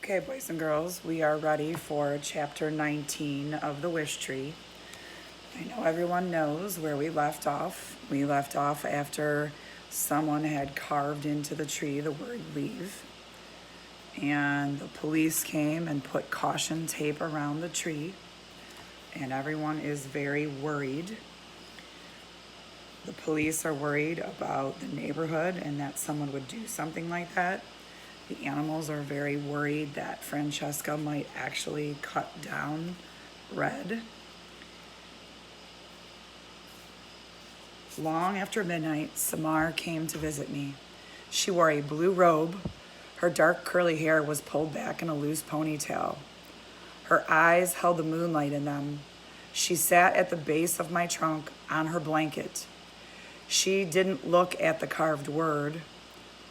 Okay, boys and girls, we are ready for chapter 19 of The Wish Tree. I know everyone knows where we left off. We left off after someone had carved into the tree the word leave. And the police came and put caution tape around the tree. And everyone is very worried. The police are worried about the neighborhood and that someone would do something like that. The animals are very worried that Francesca might actually cut down Red. Long after midnight, Samar came to visit me. She wore a blue robe. Her dark curly hair was pulled back in a loose ponytail. Her eyes held the moonlight in them. She sat at the base of my trunk on her blanket. She didn't look at the carved word,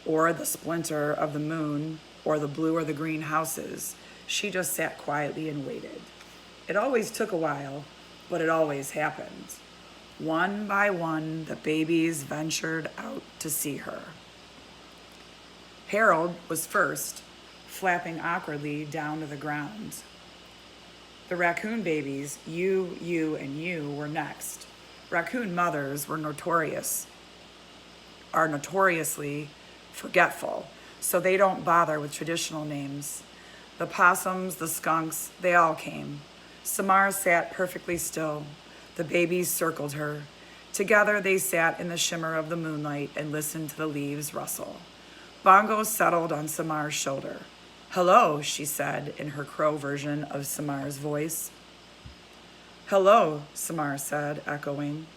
or the splinter of the moon, or the blue or the green houses. She just sat quietly and waited. It always took a while, but it always happened. One by one, the babies ventured out to see her. Harold was first, flapping awkwardly down to the ground. The raccoon babies, you, and you, were next. Raccoon mothers are notoriously forgetful, so they don't bother with traditional names. The possums, the skunks, they all came. Samar sat perfectly still. The babies circled her. Together they sat in the shimmer of the moonlight and listened to the leaves rustle. Bongo settled on Samar's shoulder. "Hello," she said in her crow version of Samar's voice. "Hello," Samar said, echoing.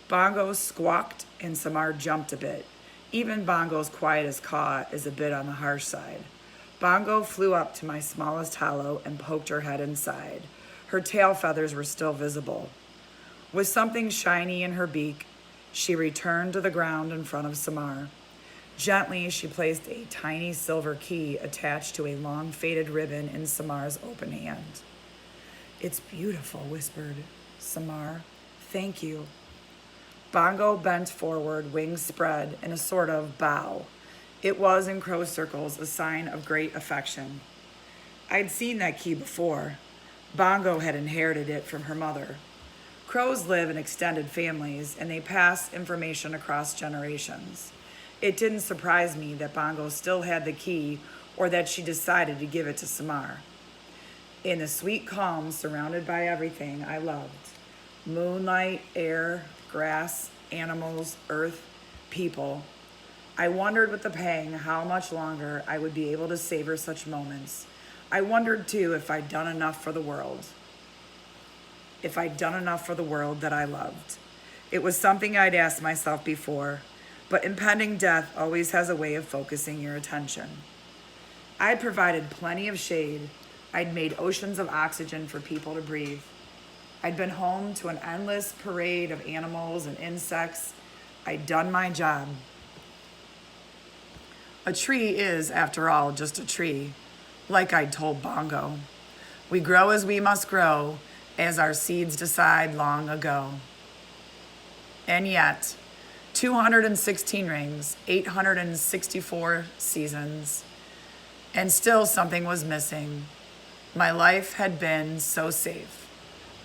Bongo squawked and Samar jumped a bit. Even Bongo's quietest caw is a bit on the harsh side. Bongo flew up to my smallest hollow and poked her head inside. Her tail feathers were still visible. With something shiny in her beak, she returned to the ground in front of Samar. Gently, she placed a tiny silver key attached to a long faded ribbon in Samar's open hand. "It's beautiful," whispered Samar. "Thank you." Bongo bent forward, wings spread in a sort of bow. It was, in crow circles, a sign of great affection. I'd seen that key before. Bongo had inherited it from her mother. Crows live in extended families, and they pass information across generations. It didn't surprise me that Bongo still had the key or that she decided to give it to Samar. In the sweet calm surrounded by everything I loved, moonlight, air, grass, animals, earth, people, I wondered with a pang how much longer I would be able to savor such moments. I wondered too if I'd done enough for the world. If I'd done enough for the world that I loved. It was something I'd asked myself before, but impending death always has a way of focusing your attention. I'd provided plenty of shade. I'd made oceans of oxygen for people to breathe. I'd been home to an endless parade of animals and insects. I'd done my job. A tree is, after all, just a tree, like I'd told Bongo. We grow as we must grow, as our seeds decide long ago. And yet, 216 rings, 864 seasons, and still something was missing. My life had been so safe.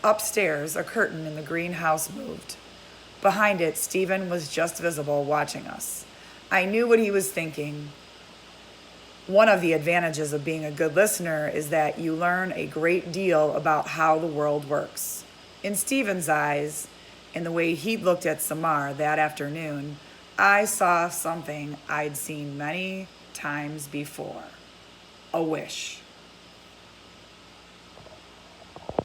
Upstairs, a curtain in the greenhouse moved. Behind it, Stephen was just visible, watching us. I knew what he was thinking. One of the advantages of being a good listener is that you learn a great deal about how the world works. In Stephen's eyes, in the way he'd looked at Samar that afternoon, I saw something I'd seen many times before. A wish.